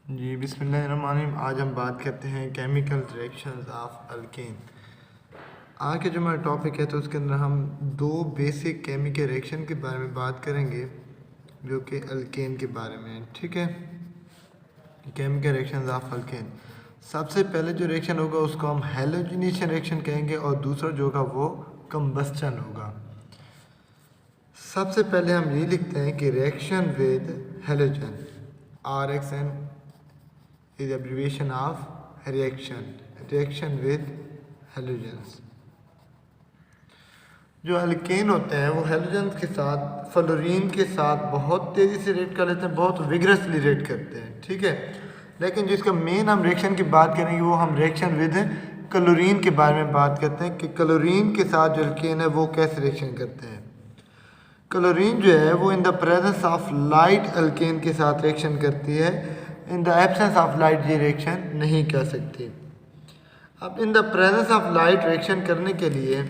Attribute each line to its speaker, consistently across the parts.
Speaker 1: जी बिस्मिल्लाहिर्रहमानिर्रहीम। आज हम बात करते हैं केमिकल रिएक्शंस ऑफ अल्केन। आज के जो हमारा टॉपिक है तो उसके अंदर हम दो बेसिक केमिकल रिएक्शन के बारे में बात करेंगे जो कि अल्केन के बारे में है। ठीक है, केमिकल रिएक्शंस ऑफ अल्केन। सबसे पहले जो रिएक्शन होगा उसको हम हैलोजिनेशन रिएक्शन कहेंगे और दूसरा जो होगा वो कंबस्टन होगा। सबसे पहले हम ये लिखते हैं कि reaction with halogen, RXN is abbreviation of reaction with halogens। जो अल्केन होते हैं वो हेलोजेंस के साथ फ्लोरीन के साथ बहुत तेज़ी से रिएक्ट कर लेते हैं, बहुत विग्रसली रिएक्ट करते हैं। ठीक है, लेकिन जिसका मेन हम रिएक्शन की बात करेंगे वो हम रिएक्शन विद क्लोरीन के बारे में बात करते हैं कि क्लोरीन के साथ जो अल्केन है वो कैसे रिएक्शन करते हैं। क्लोरीन जो है वो in the presence of light alkane के साथ रिएक्शन करती है, in the absence of light ये रिएक्शन नहीं कर सकती। अब इन the presence of light reaction करने के लिए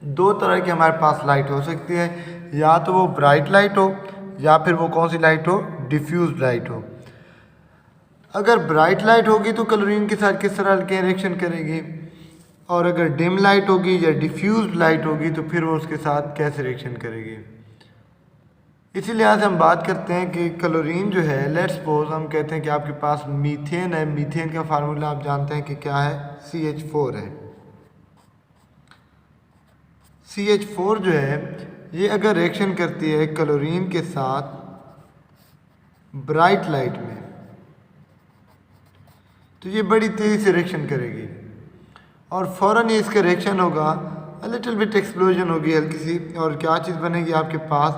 Speaker 1: दो तरह की हमारे पास लाइट हो सकती है, या तो वो ब्राइट लाइट हो या फिर वो कौन सी लाइट हो, डिफ्यूज लाइट हो। अगर ब्राइट लाइट होगी तो क्लोरीन के साथ किस तरह अल्केन रिएक्शन करेगी, और अगर डिम लाइट होगी या डिफ्यूज लाइट होगी तो फिर वो उसके साथ कैसे रिएक्शन करेगी। इसी लिहाज से हम बात करते हैं कि क्लोरीन जो है, लेट्स सपोज हम कहते हैं कि आपके पास मीथेन है। मीथेन का फार्मूला आप जानते हैं कि क्या है, CH4 है। CH4 जो है ये अगर रिएक्शन करती है क्लोरीन के साथ ब्राइट लाइट में तो ये बड़ी तेज़ी से रिएक्शन करेगी और फ़ौरन ही इसका रिएक्शन होगा, लिटिल बिट एक्सप्लोजन होगी हल्की सी, और क्या चीज़ बनेगी आपके पास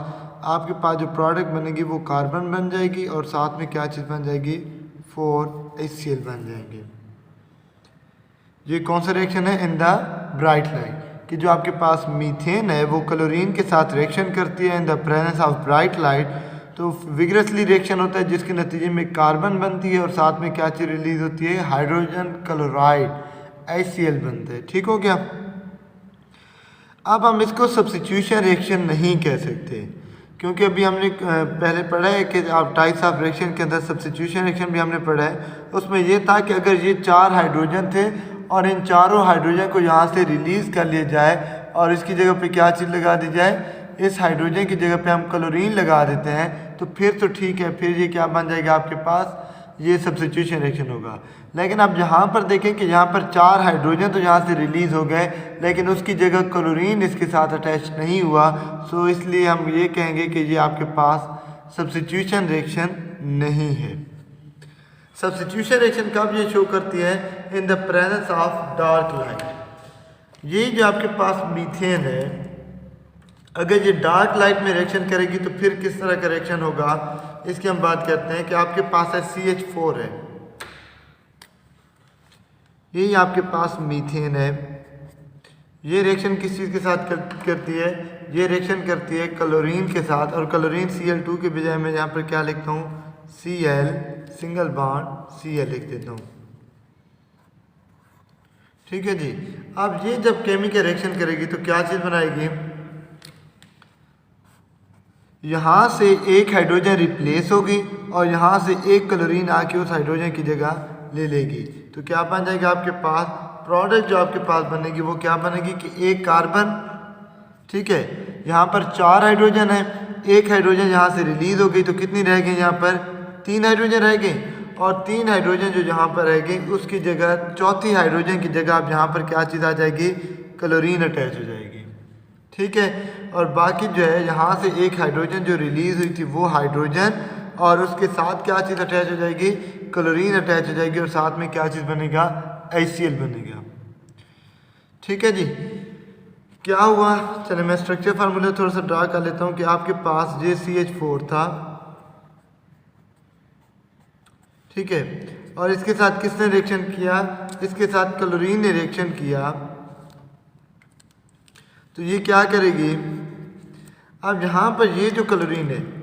Speaker 1: जो प्रोडक्ट बनेगी वो कार्बन बन जाएगी और साथ में क्या चीज़ बन जाएगी, 4HCl बन जाएंगे। ये कौन सा रिएक्शन है, इन द ब्राइट लाइट, कि जो आपके पास मीथेन है वो क्लोरीन के साथ रिएक्शन करती है इन the presence of bright light, तो विग्रसली रिएक्शन होता है जिसके नतीजे में कार्बन बनती है और साथ में क्या चीज़ रिलीज होती है, हाइड्रोजन क्लोराइड HCl बनता है। ठीक हो गया। अब हम इसको सब्स्टिट्यूशन रिएक्शन नहीं कह सकते, क्योंकि अभी हमने पहले पढ़ा है कि आप टाइप्स ऑफ रिएक्शन के अंदर सब्स्टिट्यूशन रिएक्शन भी हमने पढ़ा है। उसमें यह था कि अगर ये 4 हाइड्रोजन थे और इन चारों हाइड्रोजन को यहाँ से रिलीज़ कर लिया जाए और इसकी जगह पे क्या चीज़ लगा दी जाए, इस हाइड्रोजन की जगह पे हम क्लोरीन लगा देते हैं तो फिर तो ठीक है, फिर ये क्या बन जाएगा आपके पास, ये सब्स्टिट्यूशन रिएक्शन होगा। लेकिन अब यहाँ पर देखें कि यहाँ पर 4 हाइड्रोजन तो यहाँ से रिलीज़ हो गए लेकिन उसकी जगह क्लोरीन इसके साथ अटैच नहीं हुआ, सो इसलिए हम ये कहेंगे कि ये आपके पास सब्स्टिट्यूशन रिएक्शन नहीं है। सब्स्टिट्यूशन रिएक्शन कब ये शो करती है, इन the presence of dark light. ये जो आपके पास मीथेन है, अगर ये डार्क लाइट में रिएक्शन करेगी तो फिर किस तरह का रिएक्शन होगा, इसकी हम बात करते हैं कि आपके पास है CH4 है, यही आपके पास मीथेन है। ये रिएक्शन किस चीज़ के साथ करती है, ये रिएक्शन करती है क्लोरीन के साथ, और क्लोरीन Cl2 के बजाय मैं यहाँ पर क्या लिखता हूँ, Cl सिंगल बॉन्ड Cl लिख देता हूँ। ठीक है जी। अब ये जब केमिकल रिएक्शन करेगी तो क्या चीज़ बनाएगी, यहाँ से एक हाइड्रोजन रिप्लेस होगी और यहाँ से एक क्लोरीन आके उस हाइड्रोजन की जगह ले लेगी, तो क्या बन जाएगा आपके पास प्रोडक्ट जो आपके पास बनेगी वो क्या बनेगी कि एक कार्बन। ठीक है, यहाँ पर 4 हाइड्रोजन है, एक हाइड्रोजन यहाँ से रिलीज हो गई तो कितनी रह गई, यहाँ पर 3 हाइड्रोजन रह गई, और 3 हाइड्रोजन जो यहाँ पर रह गई उसकी जगह चौथी हाइड्रोजन की जगह अब यहाँ पर क्या चीज़ आ जाएगी, क्लोरीन अटैच हो जाएगी। ठीक है, और बाकी जो है यहाँ से एक हाइड्रोजन जो रिलीज हुई थी वो हाइड्रोजन और उसके साथ क्या चीज़ अटैच हो जाएगी, क्लोरीन अटैच हो जाएगी और साथ में क्या चीज़ बनेगा, HCl बनेगा। ठीक है जी। क्या हुआ, चले मैं स्ट्रक्चर फार्मूला थोड़ा सा ड्रा कर लेता हूँ कि आपके पास ये CH4 था, ठीक है, और इसके साथ किसने रिएक्शन किया, इसके साथ क्लोरीन ने रिएक्शन किया, तो ये क्या करेगी, अब यहाँ पर ये जो क्लोरीन है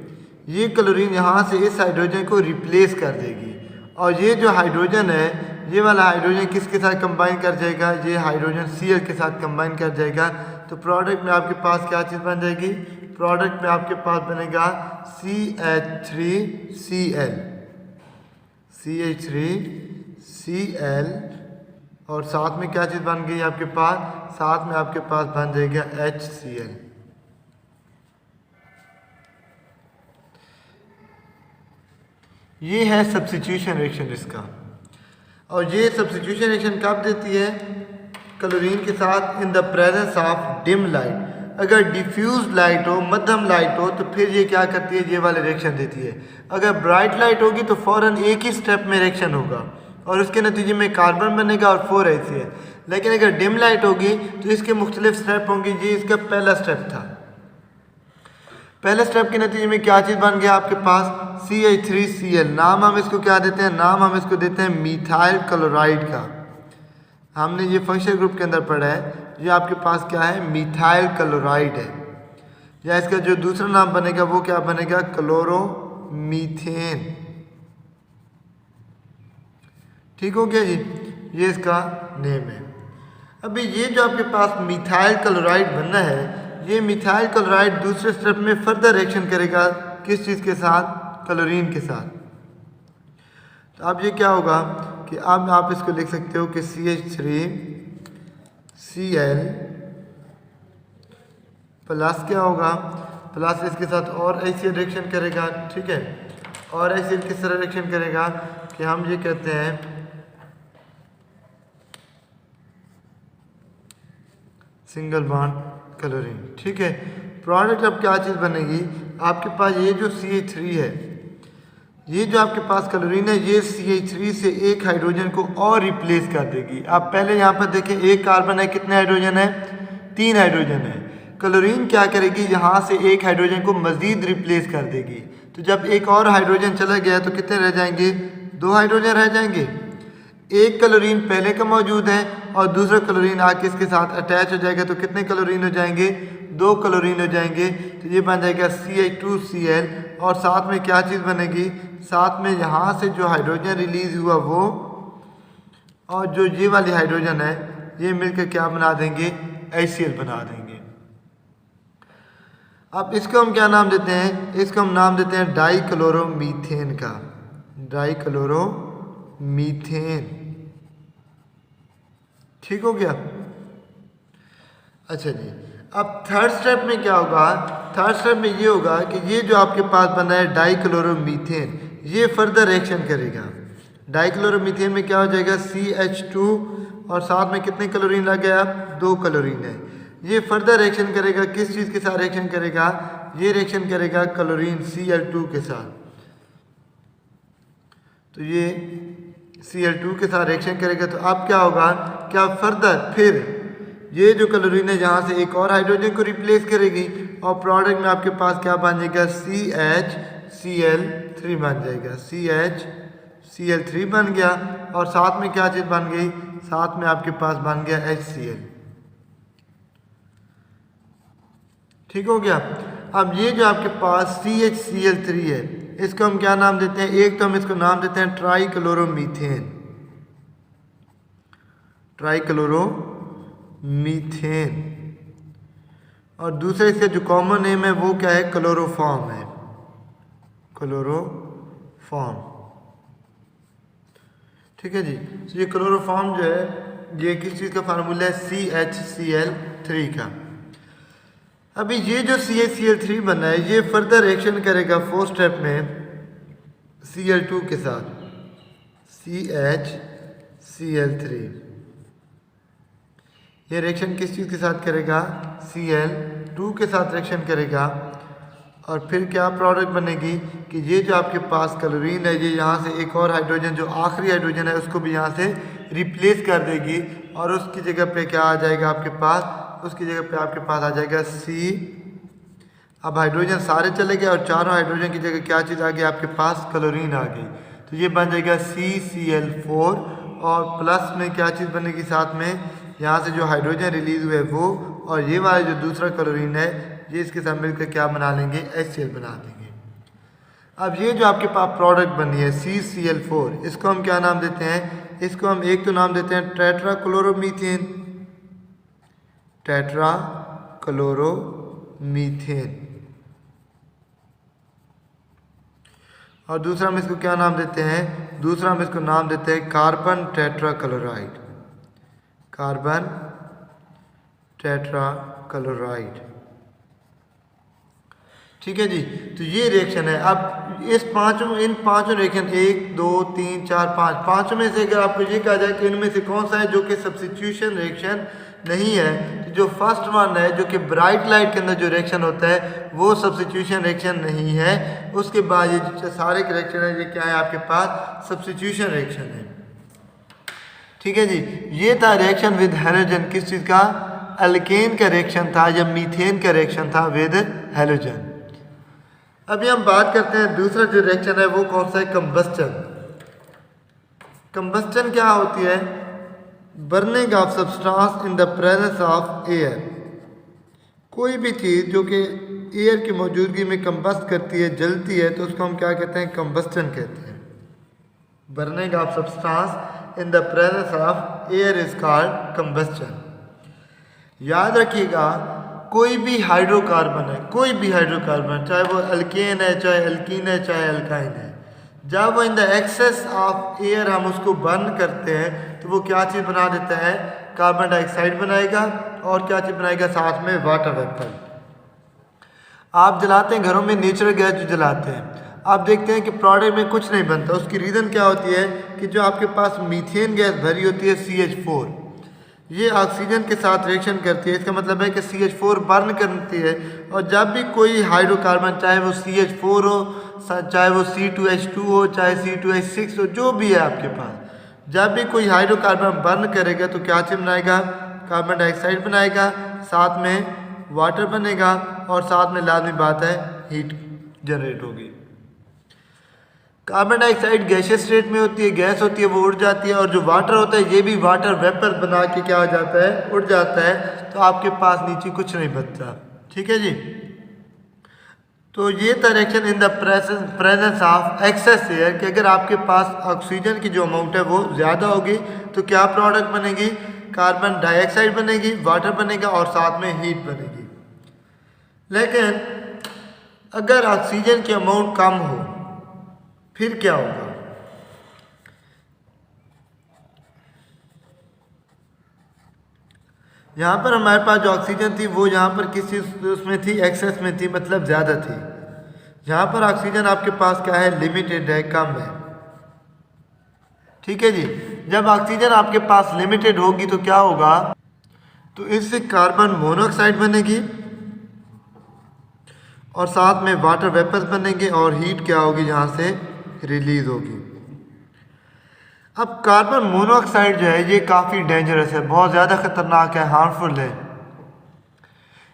Speaker 1: ये क्लोरीन यहाँ से इस हाइड्रोजन को रिप्लेस कर देगी, और ये जो हाइड्रोजन है ये वाला हाइड्रोजन किसके साथ कंबाइन कर जाएगा, ये हाइड्रोजन Cl के साथ कंबाइन कर जाएगा, तो प्रोडक्ट में आपके पास क्या चीज़ बन जाएगी, प्रोडक्ट में आपके पास बनेगा CH3Cl। CH3Cl और साथ में क्या चीज़ बन गई आपके पास, साथ में आपके पास बन जाएगा HCl। ये है सब्स्टिट्यूशन रिएक्शन इसका। और ये सब्स्टिट्यूशन रिएक्शन कब देती है, क्लोरीन के साथ इन the presence of dim light. अगर डिफ्यूज लाइट हो, मध्यम लाइट हो, तो फिर ये क्या करती है, ये वाले रिएक्शन देती है। अगर ब्राइट लाइट होगी तो फ़ौरन एक ही स्टेप में रिएक्शन होगा और उसके नतीजे में कार्बन बनेगा और 4 HCl। लेकिन अगर डिम लाइट होगी तो इसके मुख्तलिफ स्टेप होंगे। ये इसका पहला स्टेप था। पहले स्टेप के नतीजे में क्या चीज़ बन गया आपके पास, CH3Cl। नाम हम इसको क्या देते हैं, नाम हम इसको देते हैं मिथाइल क्लोराइड का। हमने ये फंक्शनल ग्रुप के अंदर पढ़ा है। ये आपके पास क्या है, मिथाइल क्लोराइड है। या इसका जो दूसरा नाम बनेगा वो क्या बनेगा, क्लोरोमीथेन। ठीक हो गया जी, ये इसका नेम है। अभी ये जो आपके पास मिथाइल क्लोराइड बनना है, ये मिथाइल क्लोराइड दूसरे स्टेप में फर्दर रिएक्शन करेगा किस चीज़ के साथ, क्लोरीन के साथ। तो अब ये क्या होगा कि अब आप इसको लिख सकते हो कि CH3Cl प्लस क्या होगा, प्लस इसके साथ और HCl रिएक्शन करेगा। ठीक है, और HCl किस तरह रिएक्शन करेगा कि हम ये कहते हैं सिंगल बॉन्ड क्लोरीन। ठीक है, प्रोडक्ट अब क्या चीज़ बनेगी आपके पास, ये जो CH3 है, ये जो आपके पास क्लोरीन है, ये CH3 से एक हाइड्रोजन को और रिप्लेस कर देगी। आप पहले यहाँ पर देखें, एक कार्बन है, कितने हाइड्रोजन है, 3 हाइड्रोजन है। क्लोरीन क्या करेगी, यहाँ से एक हाइड्रोजन को मज़ीद रिप्लेस कर देगी। तो जब एक और हाइड्रोजन चला गया तो कितने रह जाएंगे, 2 हाइड्रोजन रह जाएंगे। एक क्लोरीन पहले का मौजूद है और दूसरा क्लोरीन आके इसके साथ अटैच हो जाएगा, तो कितने क्लोरीन हो जाएंगे, 2 क्लोरीन हो जाएंगे। तो ये बन जाएगा CH2Cl और साथ में क्या चीज़ बनेगी, साथ में यहाँ से जो हाइड्रोजन रिलीज हुआ वो और जो ये वाली हाइड्रोजन है, ये मिलकर क्या बना देंगे, HCl बना देंगे। अब इसको हम क्या नाम देते हैं, इसको हम नाम देते हैं डाइक्लोरोमीथेन का, डाइक्लोरोमीथेन। ठीक हो गया। अच्छा जी, अब थर्ड स्टेप में क्या होगा, थर्ड स्टेप में ये होगा कि ये जो आपके पास बना है डाइक्लोरोमीथेन, ये फर्दर रिएक्शन करेगा। डाइक्लोरोमीथेन में क्या हो जाएगा, CH2 और साथ में कितने क्लोरीन लग गया, 2 क्लोरीन है। ये फर्दर रिएक्शन करेगा किस चीज़ के साथ रिएक्शन करेगा, ये रिएक्शन करेगा क्लोरीन Cl2 के साथ। तो ये Cl2 के साथ रिएक्शन करेगा। तो अब क्या होगा, क्या फर्दर फिर ये जो क्लोरीन है यहाँ से एक और हाइड्रोजन को रिप्लेस करेगी और प्रोडक्ट में आपके पास क्या बन जाएगा, CHCl3 बन जाएगा। CHCl3 बन गया और साथ में क्या चीज़ बन गई, साथ में आपके पास बन गया HCl। ठीक हो गया। अब ये जो आपके पास CHCl3 है, इसको हम क्या नाम देते हैं, एक तो हम इसको नाम देते हैं ट्राइक्लोरोमीथेन, ट्राइक्लोरोमीथेन। और दूसरा इसका जो कॉमन नेम है वो क्या है, क्लोरोफॉर्म है, क्लोरोफॉर्म। ठीक है जी। तो ये क्लोरोफॉर्म जो है ये किस चीज़ का फार्मूला है, CHCl3 का। अभी ये जो CHCl3 बना है ये फर्दर रिएक्शन करेगा 4th स्टेप में Cl2 के साथ, CHCl3। ये रिएक्शन किस चीज़ के साथ करेगा, Cl2 के साथ रिएक्शन करेगा। और फिर क्या प्रोडक्ट बनेगी कि ये जो आपके पास क्लोरीन है, ये यहाँ से एक और हाइड्रोजन जो आखिरी हाइड्रोजन है उसको भी यहाँ से रिप्लेस कर देगी और उसकी जगह पे क्या आ जाएगा आपके पास, उसकी जगह पे आपके पास आ जाएगा C। अब हाइड्रोजन सारे चले गए और चारों हाइड्रोजन की जगह क्या चीज़ आ गई आपके पास, क्लोरीन आ गई। तो ये बन जाएगा CCl4 और प्लस में क्या चीज़ बनेगी साथ में, यहाँ से जो हाइड्रोजन रिलीज हुए वो और ये वाला जो दूसरा क्लोरीन है ये इसके साथ मिलकर क्या बना लेंगे, HCl बना देंगे। अब ये जो आपके पास प्रोडक्ट बनी है CCl4, इसको हम क्या नाम देते हैं, इसको हम एक तो नाम देते हैं टेट्राक्लोरोमीथेन, टेट्राक्लोरोमीथेन। और दूसरा हम इसको क्या नाम देते हैं, दूसरा हम इसको नाम देते हैं कार्बन टेट्राक्लोराइड, कार्बन टेट्राक्लोराइड। ठीक है जी। तो ये रिएक्शन है। अब इन पांचों रिएक्शन 1 2 3 4 5 पांचों में से अगर आपको ये कहा जाए कि इनमें से कौन सा है जो कि सब्स्टिट्यूशन रिएक्शन नहीं है, तो जो फर्स्ट वन है जो कि ब्राइट लाइट के अंदर जो रिएक्शन होता है वो सब्स्टिट्यूशन रिएक्शन नहीं है। उसके बाद ये जो सारे रिएक्शन है ये क्या है आपके पास सब्स्टिट्यूशन रिएक्शन है। ठीक है जी। ये था रिएक्शन विद हैलोजन, किस चीज़ का, अल्केन का रिएक्शन था या मीथेन का रिएक्शन था विद हैलोजन। अभी हम बात करते हैं दूसरा जो रिएक्शन है वो कौन सा है, कंबस्टन। कंबस्टन क्या होती है, burning of substance in the presence of air. कोई भी चीज़ जो कि एयर की मौजूदगी में कंबस्ट करती है, जलती है, तो उसको हम क्या कहते हैं, कंबस्टन कहते हैं। Burning of substance in the presence of air is called combustion. याद रखिएगा कोई भी हाइड्रोकार्बन है, कोई भी हाइड्रोकार्बन, चाहे वो अल्केन है, चाहे अल्कीन है, चाहे अल्काइन है, जब वो in the excess of air हम उसको बर्न करते हैं तो वो क्या चीज़ बना देता है, कार्बन डाइऑक्साइड बनाएगा और क्या चीज़ बनाएगा, साथ में वाटर वेपर। आप जलाते हैं घरों में नेचुरल गैस जो जलाते हैं, आप देखते हैं कि प्रोडक्ट में कुछ नहीं बनता। उसकी रीज़न क्या होती है कि जो आपके पास मीथेन गैस भरी होती है CH4, ये ऑक्सीजन के साथ रिएक्शन करती है। इसका मतलब है कि CH4 बर्न करती है, और जब भी कोई हाइड्रोकार्बन, चाहे वो CH4 हो, चाहे वो C2H2 हो, चाहे C2H6 हो, जो भी है आपके पास, जब भी कोई हाइड्रोकार्बन बर्न करेगा तो क्या चीज़ बनाएगा, कार्बन डाइऑक्साइड बनाएगा, साथ में वाटर बनेगा, और साथ में लाजमी बात है हीट जनरेट होगी। कार्बन डाइऑक्साइड गैसियस स्टेट में होती है, गैस होती है, वो उड़ जाती है, और जो वाटर होता है ये भी वाटर वेपर बना के क्या हो जाता है, उड़ जाता है, तो आपके पास नीचे कुछ नहीं बचता। ठीक है जी। तो ये था reaction in the presence of excess air, कि अगर आपके पास ऑक्सीजन की जो अमाउंट है वो ज़्यादा होगी तो क्या प्रोडक्ट बनेगी, कार्बन डाइऑक्साइड बनेगी, वाटर बनेगा, और साथ में हीट बनेगी। लेकिन अगर ऑक्सीजन की अमाउंट कम हो फिर क्या होगा, यहाँ पर हमारे पास जो ऑक्सीजन थी वो यहाँ पर किस चीज़ उसमें थी, एक्सेस में थी, मतलब ज़्यादा थी। यहाँ पर ऑक्सीजन आपके पास क्या है, लिमिटेड है, कम है। ठीक है जी। जब ऑक्सीजन आपके पास लिमिटेड होगी तो क्या होगा, तो इससे कार्बन मोनोऑक्साइड बनेगी और साथ में वाटर वेपर्स बनेंगे, और हीट क्या होगी यहाँ से रिलीज होगी। अब कार्बन मोनोऑक्साइड जो है ये काफ़ी डेंजरस है, बहुत ज़्यादा ख़तरनाक है, हार्मफुल है।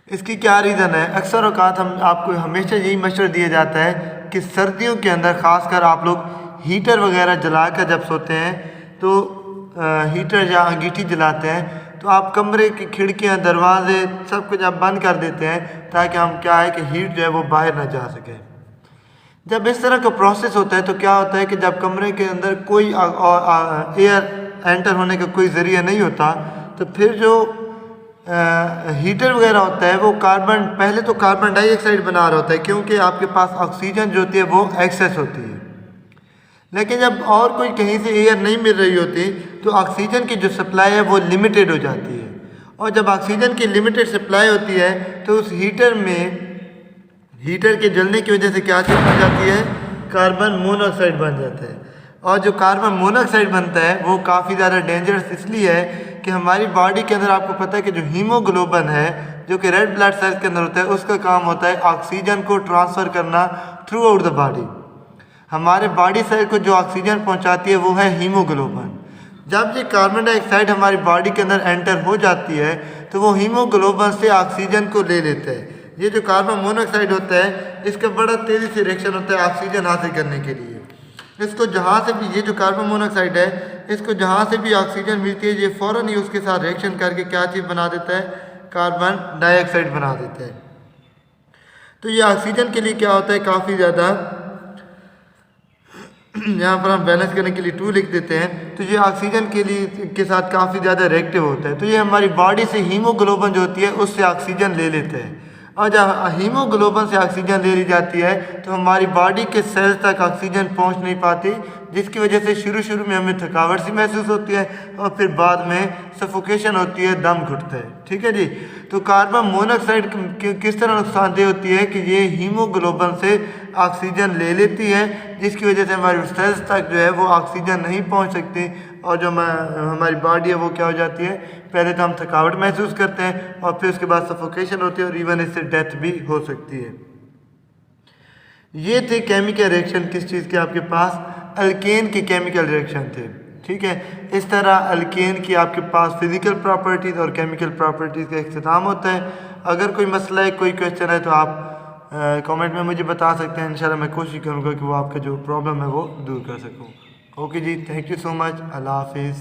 Speaker 1: इसकी क्या रीज़न है, अक्सर औकात हम आपको हमेशा यही मशवरा दिया जाता है कि सर्दियों के अंदर ख़ासकर आप लोग हीटर वगैरह जला कर जब सोते हैं तो हीटर या अंगीठी जलाते हैं तो आप कमरे की खिड़कियां, दरवाजे सब कुछ आप बंद कर देते हैं ताकि हम क्या है कि हीट जो है वो बाहर ना जा सके। जब इस तरह का प्रोसेस होता है तो क्या होता है कि जब कमरे के अंदर कोई एयर एंटर होने का कोई ज़रिया नहीं होता तो फिर जो हीटर वगैरह होता है वो पहले तो कार्बन डाइऑक्साइड बना रहा होता है, क्योंकि आपके पास ऑक्सीजन जो होती है वो एक्सेस होती है। लेकिन जब और कोई कहीं से एयर नहीं मिल रही होती तो ऑक्सीजन की जो सप्लाई है वो लिमिटेड हो जाती है, और जब ऑक्सीजन की लिमिटेड सप्लाई होती है तो उस हीटर के जलने की वजह से क्या चीज़ बन जाती है, कार्बन मोनोऑक्साइड बन जाता है। और जो कार्बन मोनोऑक्साइड बनता है वो काफ़ी ज़्यादा डेंजरस इसलिए है कि हमारी बॉडी के अंदर आपको पता है कि जो हीमोग्लोबिन है जो कि रेड ब्लड सेल्स के अंदर होता है उसका काम होता है ऑक्सीजन को ट्रांसफ़र करना थ्रू आउट द बॉडी। हमारे बॉडी सेल को जो ऑक्सीजन पहुंचाती है वो है हीमोग्लोबिन। जब ये कार्बन डाइऑक्साइड हमारी बॉडी के अंदर एंटर हो जाती है तो वो हीमोग्लोबिन से ऑक्सीजन को ले लेता है। ये जो कार्बन मोनोऑक्साइड होता है इसका बड़ा तेज़ी से रिएक्शन होता है ऑक्सीजन हासिल करने के लिए। इसको जहाँ से भी ये जो कार्बन मोनोऑक्साइड है इसको जहाँ से भी ऑक्सीजन मिलती है ये फ़ौरन ही उसके साथ रिएक्शन करके क्या चीज़ बना देता है, कार्बन डाइऑक्साइड बना देता है। तो ये ऑक्सीजन के लिए क्या होता है, काफ़ी ज़्यादा, यहाँ पर हम बैलेंस करने के लिए 2 लिख देते हैं, तो ये ऑक्सीजन के साथ काफ़ी ज़्यादा रिएक्टिव होता है। तो ये हमारी बॉडी से हीमोग्लोबिन जो होती है उससे ऑक्सीजन ले लेते हैं। और जब हीमोग्लोबिन से ऑक्सीजन ले ली जाती है तो हमारी बॉडी के सेल्स तक ऑक्सीजन पहुंच नहीं पाती, जिसकी वजह से शुरू में हमें थकावट सी महसूस होती है और फिर बाद में सफोकेशन होती है, दम घुटता है। ठीक है जी। तो कार्बन मोनोऑक्साइड किस तरह नुकसानदेह होती है कि ये हीमोग्लोबिन से ऑक्सीजन ले लेती है, जिसकी वजह से हमारे सेल्स तक जो है वो ऑक्सीजन नहीं पहुंच सकती और जो हमारी बॉडी है वो क्या हो जाती है, पहले तो हम थकावट महसूस करते हैं और फिर उसके बाद सफोकेशन होती है और इवन इससे डेथ भी हो सकती है। ये थे केमिकल रिएक्शन किस चीज़ के आपके पास, अल्केन के केमिकल रिएक्शन थे। ठीक है, इस तरह अल्केन की आपके पास फिजिकल प्रॉपर्टीज़ और केमिकल प्रॉपर्टीज़ का इख्तिताम होता है। अगर कोई मसला है, कोई क्वेश्चन है तो आप कमेंट में मुझे बता सकते हैं। इंशाल्लाह मैं कोशिश करूँगा कि वो आपका जो प्रॉब्लम है वो दूर कर सकूँ। ओके जी, थैंक यू सो मच, अल्लाह हाफिज़।